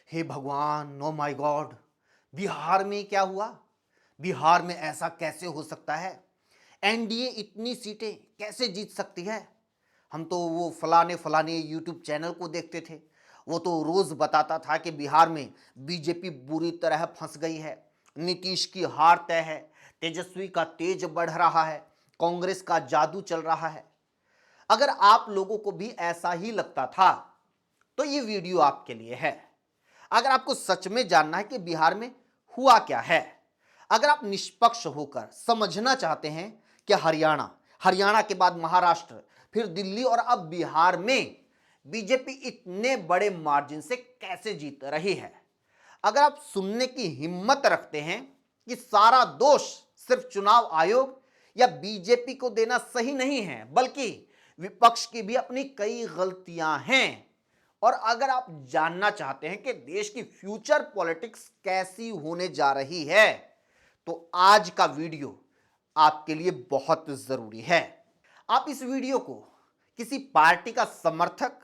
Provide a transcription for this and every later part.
हे भगवान, oh my God, Bihar में क्या हुआ? बिहार में ऐसा कैसे हो सकता है? एनडीए इतनी सीटें कैसे जीत सकती है? हम तो वो फलाने फलाने यूट्यूब चैनल को देखते थे। वो तो रोज बताता था कि बिहार में बीजेपी बुरी तरह फंस गई है, नीतीश की हार तय है, तेजस्वी का तेज बढ़ रहा है, कांग्रेस का जादू चल रहा है। अगर आप लोगों को भी ऐसा ही लगता था तो ये वीडियो आपके लिए है। अगर आपको सच में जानना है कि बिहार में हुआ क्या है, अगर आप निष्पक्ष होकर समझना चाहते हैं कि हरियाणा, हरियाणा के बाद महाराष्ट्र, फिर दिल्ली और अब बिहार में बीजेपी इतने बड़े मार्जिन से कैसे जीत रही है, अगर आप सुनने की हिम्मत रखते हैं कि सारा दोष सिर्फ चुनाव आयोग या बीजेपी को देना सही नहीं है, बल्कि विपक्ष की भी अपनी कई गलतियां हैं, और अगर आप जानना चाहते हैं कि देश की फ्यूचर पॉलिटिक्स कैसी होने जा रही है, तो आज का वीडियो आपके लिए बहुत जरूरी है। आप इस वीडियो को किसी पार्टी का समर्थक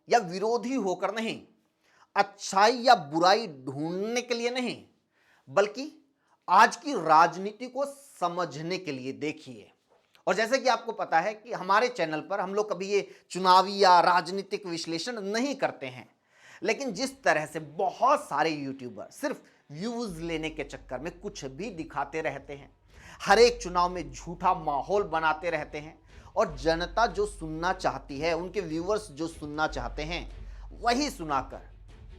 या विरोधी होकर नहीं, अच्छाई या बुराई ढूंढने के लिए नहीं, बल्कि आज की राजनीति को समझने के लिए देखिए। और जैसे कि आपको पता है कि हमारे चैनल पर हम लोग कभी ये चुनावी या राजनीतिक विश्लेषण नहीं करते हैं, लेकिन जिस तरह से बहुत सारे यूट्यूबर सिर्फ व्यूज लेने के चक्कर में कुछ भी दिखाते रहते हैं, हर एक चुनाव में झूठा माहौल बनाते रहते हैं, और जनता जो सुनना चाहती है, उनके व्यूअर्स जो सुनना चाहते हैं, वही सुनाकर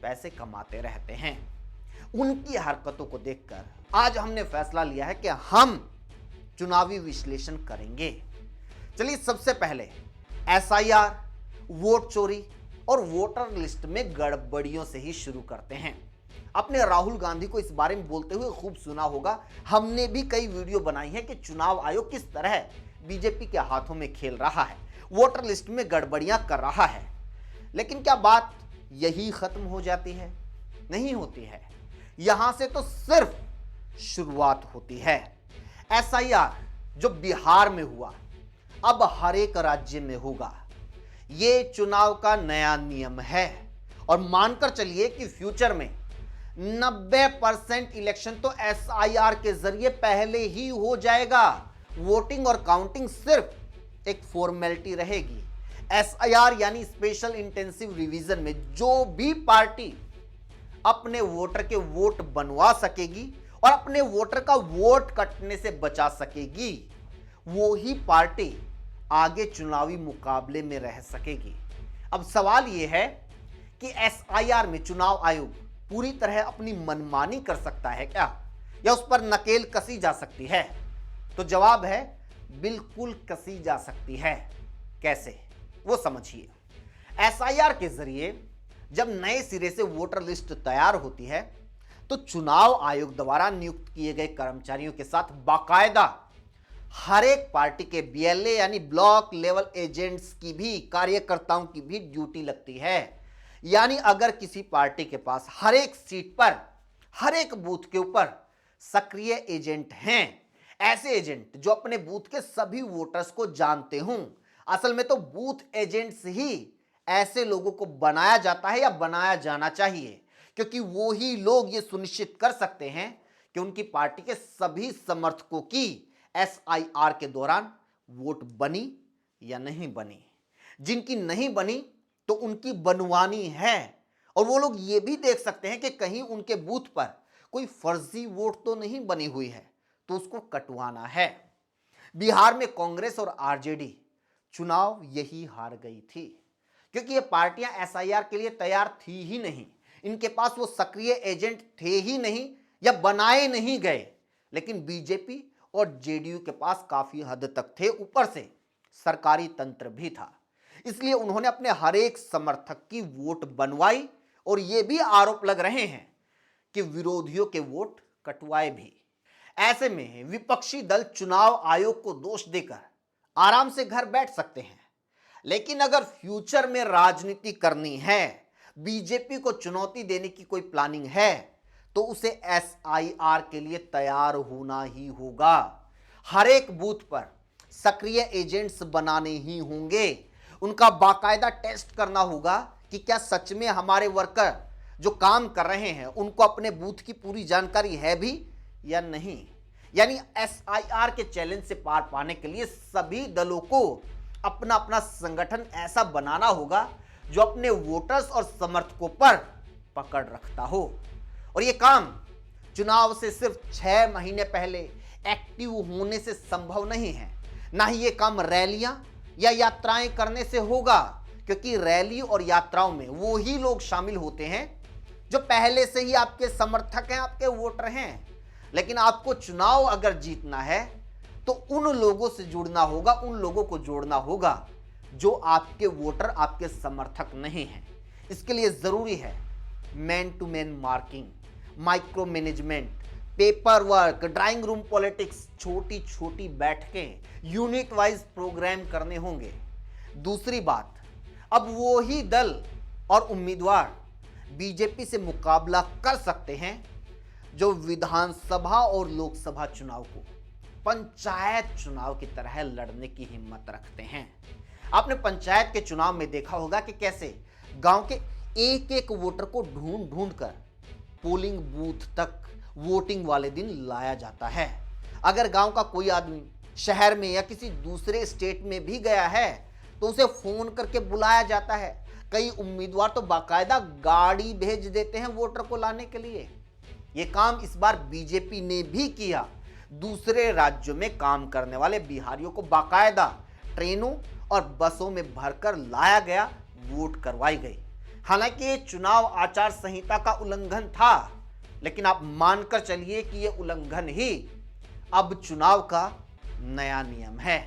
पैसे कमाते रहते हैं। उनकी हरकतों को देखकर आज हमने फैसला लिया है कि हम चुनावी विश्लेषण करेंगे। चलिए सबसे पहले एसआईआर, वोट चोरी और वोटर लिस्ट में गड़बड़ियों से ही शुरू करते हैं। आपने राहुल गांधी को इस बारे में बोलते हुए खूब सुना होगा। हमने भी कई वीडियो बनाई है कि चुनाव आयोग किस तरह बीजेपी के हाथों में खेल रहा है, वोटर लिस्ट में गड़बड़ियां कर रहा है। लेकिन क्या बात यही खत्म हो जाती है? नहीं होती है। यहां से तो सिर्फ शुरुआत होती है। एसआईआर जो बिहार में हुआ, अब हर एक राज्य में होगा। ये चुनाव का नया नियम है, और मानकर चलिए कि फ्यूचर में 90% इलेक्शन तो एसआईआर के जरिए पहले ही हो जाएगा। वोटिंग और काउंटिंग सिर्फ एक फॉर्मेलिटी रहेगी। एसआईआर यानी स्पेशल इंटेंसिव रिवीजन में जो भी पार्टी अपने वोटर के वोट बनवा सकेगी और अपने वोटर का वोट कटने से बचा सकेगी, वो ही पार्टी आगे चुनावी मुकाबले में रह सकेगी। अब सवाल यह है कि एसआईआर में चुनाव आयोग पूरी तरह अपनी मनमानी कर सकता है क्या, या उस पर नकेल कसी जा सकती है? तो जवाब है बिल्कुल कसी जा सकती है। कैसे, वो समझिए। एसआईआर के जरिए जब नए सिरे से वोटर लिस्ट तैयार होती है, तो चुनाव आयोग द्वारा नियुक्त किए गए कर्मचारियों के साथ बाकायदा हर एक पार्टी के बीएलए यानी ब्लॉक लेवल एजेंट्स की भी, कार्यकर्ताओं की भी ड्यूटी लगती है। यानी अगर किसी पार्टी के पास हर एक सीट पर, हर एक बूथ के ऊपर सक्रिय एजेंट हैं, ऐसे एजेंट जो अपने बूथ के सभी वोटर्स को जानते हों, असल में तो बूथ एजेंट्स ही ऐसे लोगों को बनाया जाता है या बनाया जाना चाहिए, क्योंकि वो ही लोग ये सुनिश्चित कर सकते हैं कि उनकी पार्टी के सभी समर्थकों की एसआईआर के दौरान वोट बनी या नहीं बनी। जिनकी नहीं बनी तो उनकी बनवानी है, और वो लोग ये भी देख सकते हैं कि कहीं उनके बूथ पर कोई फर्जी वोट तो नहीं बनी हुई है, तो उसको कटवाना है। बिहार में कांग्रेस और आरजेडी चुनाव यही हार गई थी, क्योंकि ये पार्टियां एसआईआर के लिए तैयार थी ही नहीं, इनके पास वो सक्रिय एजेंट थे ही नहीं या बनाए नहीं गए। लेकिन बीजेपी और जेडीयू के पास काफी हद तक थे, ऊपर से सरकारी तंत्र भी था। इसलिए उन्होंने अपने हर एक समर्थक की वोट बनवाई, और ये भी आरोप लग रहे हैं कि विरोधियों के वोट कटवाए भी। ऐसे में विपक्षी दल चुनाव आयोग को दोष देकर आराम से घर बैठ सकते हैं, लेकिन अगर फ्यूचर में राजनीति करनी है, बीजेपी को चुनौती देने की कोई प्लानिंग है, तो उसे एसआईआर के लिए तैयार होना ही होगा। हर एक बूथ पर सक्रिय एजेंट्स बनाने ही होंगे, उनका बाकायदा टेस्ट करना होगा कि क्या सच में हमारे वर्कर जो काम कर रहे हैं उनको अपने बूथ की पूरी जानकारी है भी या नहीं। यानी एसआईआर के चैलेंज से पार पाने के लिए सभी दलों को अपना अपना संगठन ऐसा बनाना होगा जो अपने वोटर्स और समर्थकों पर पकड़ रखता हो। और यह काम चुनाव से सिर्फ 6 महीने पहले एक्टिव होने से संभव नहीं है, ना ही यह काम रैलियां या यात्राएं करने से होगा, क्योंकि रैली और यात्राओं में वो ही लोग शामिल होते हैं जो पहले से ही आपके समर्थक हैं, आपके वोटर हैं। लेकिन आपको चुनाव अगर जीतना है तो उन लोगों से जुड़ना होगा, उन लोगों को जोड़ना होगा जो आपके वोटर, आपके समर्थक नहीं हैं। इसके लिए जरूरी है man to man marking, micro management, paper work, drawing room politics, छोटी छोटी बैठकें, यूनिट वाइज प्रोग्राम करने होंगे। दूसरी बात, अब वो ही दल और उम्मीदवार बीजेपी से मुकाबला कर सकते हैं जो विधानसभा और लोकसभा चुनाव को पंचायत चुनाव की तरह लड़ने की हिम्मत रखते हैं। आपने पंचायत के चुनाव में देखा होगा कि कैसे गांव के एक एक वोटर को ढूंढ ढूंढ कर पोलिंग बूथ तक वोटिंग वाले दिन लाया जाता है। अगर गांव का कोई आदमी शहर में या किसी दूसरे स्टेट में भी गया है तो उसे फोन करके बुलाया जाता है। कई उम्मीदवार तो बाकायदा गाड़ी भेज देते हैं वोटर को लाने के लिए। यह काम इस बार बीजेपी ने भी किया। दूसरे राज्यों में काम करने वाले बिहारियों को बाकायदा ट्रेनों और बसों में भरकर लाया गया, वोट करवाई गई। हालांकि ये चुनाव आचार संहिता का उल्लंघन था, लेकिन आप मानकर चलिए कि यह उल्लंघन ही अब चुनाव का नया नियम है।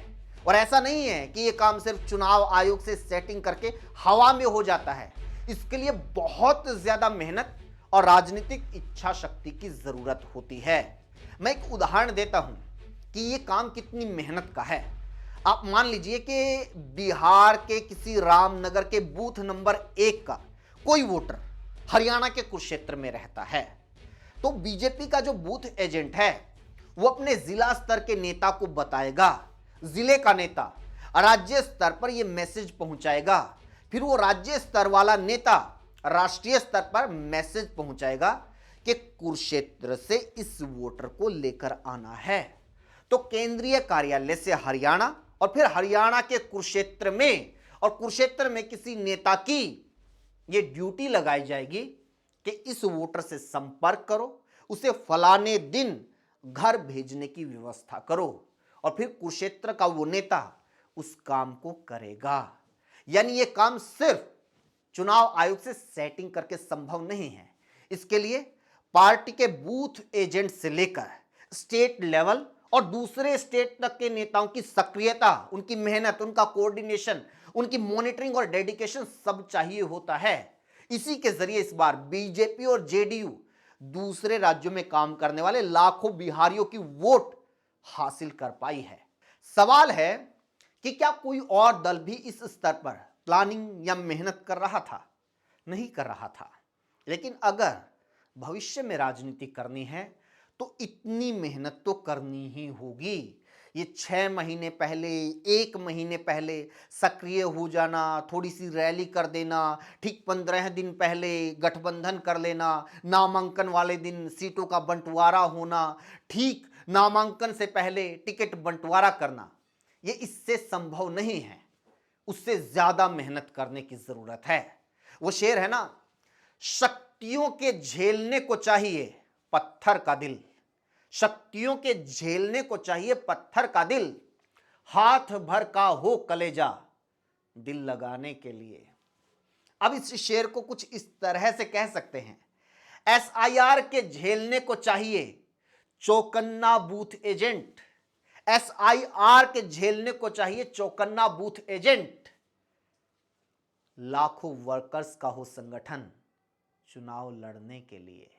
और ऐसा नहीं है कि यह काम सिर्फ चुनाव आयोग से सेटिंग करके हवा में हो जाता है। इसके लिए बहुत ज्यादा मेहनत और राजनीतिक इच्छा शक्ति की जरूरत होती है। मैं एक उदाहरण देता हूं कि यह काम कितनी मेहनत का है। आप मान लीजिए कि बिहार के किसी रामनगर के बूथ नंबर 1 का कोई वोटर हरियाणा के कुरुक्षेत्र में रहता है, तो बीजेपी का जो बूथ एजेंट है वो अपने जिला स्तर के नेता को बताएगा, जिले का नेता राज्य स्तर पर यह मैसेज पहुंचाएगा, फिर वो राज्य स्तर वाला नेता राष्ट्रीय स्तर पर मैसेज पहुंचाएगा कि कुरुक्षेत्र से इस वोटर को लेकर आना है। तो केंद्रीय कार्यालय से हरियाणा और फिर हरियाणा के कुरुक्षेत्र में और कुरुक्षेत्र में किसी नेता की यह ड्यूटी लगाई जाएगी कि इस वोटर से संपर्क करो, उसे फलाने दिन घर भेजने की व्यवस्था करो, और फिर कुरुक्षेत्र का वो नेता उस काम को करेगा। यानी यह काम सिर्फ चुनाव आयोग से सेटिंग करके संभव नहीं है। इसके लिए पार्टी के बूथ एजेंट से लेकर स्टेट लेवल और दूसरे स्टेट तक के नेताओं की सक्रियता, उनकी मेहनत, उनका कोऑर्डिनेशन, उनकी मॉनिटरिंग और डेडिकेशन सब चाहिए होता है। इसी के जरिए इस बार बीजेपी और जेडीयू दूसरे राज्यों में काम करने वाले लाखों बिहारियों की वोट हासिल कर पाई है। सवाल है कि क्या कोई और दल भी इस स्तर पर प्लानिंग या मेहनत कर रहा था? नहीं कर रहा था। लेकिन अगर भविष्य में राजनीति करनी है तो इतनी मेहनत तो करनी ही होगी। ये 6 महीने पहले, 1 महीने पहले सक्रिय हो जाना, थोड़ी सी रैली कर देना, ठीक 15 दिन पहले गठबंधन कर लेना, नामांकन वाले दिन सीटों का बंटवारा होना, ठीक नामांकन से पहले टिकट बंटवारा करना, ये इससे संभव नहीं है। उससे ज्यादा मेहनत करने की जरूरत है। वो शेर है ना, शक्तियों के झेलने को चाहिए पत्थर का दिल, शक्तियों के झेलने को चाहिए पत्थर का दिल, हाथ भर का हो कलेजा दिल लगाने के लिए। अब इस शेर को कुछ इस तरह से कह सकते हैं, एसआईआर के झेलने को चाहिए चौकन्ना बूथ एजेंट, एसआईआर के झेलने को चाहिए चौकन्ना बूथ एजेंट, लाखों वर्कर्स का हो संगठन चुनाव लड़ने के लिए।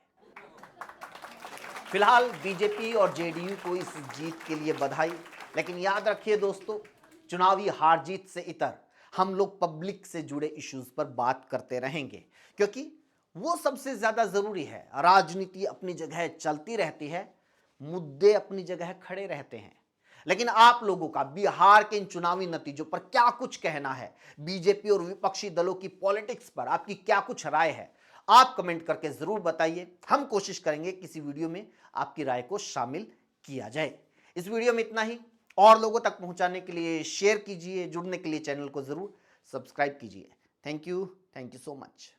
फिलहाल बीजेपी और जेडीयू को इस जीत के लिए बधाई। लेकिन याद रखिए दोस्तों, चुनावी हार जीत से इतर हम लोग पब्लिक से जुड़े इश्यूज पर बात करते रहेंगे, क्योंकि वो सबसे ज्यादा जरूरी है। राजनीति अपनी जगह चलती रहती है, मुद्दे अपनी जगह खड़े रहते हैं, लेकिन आप लोगों का बिहार के इन चुनावी नतीजों पर क्या कुछ कहना है, बीजेपी और विपक्षी दलों की पॉलिटिक्स पर आपकी क्या कुछ राय है, आप कमेंट करके जरूर बताइए। हम कोशिश करेंगे किसी वीडियो में आपकी राय को शामिल किया जाए। इस वीडियो में इतना ही। और लोगों तक पहुंचाने के लिए शेयर कीजिए, जुड़ने के लिए चैनल को जरूर सब्सक्राइब कीजिए। Thank you so much.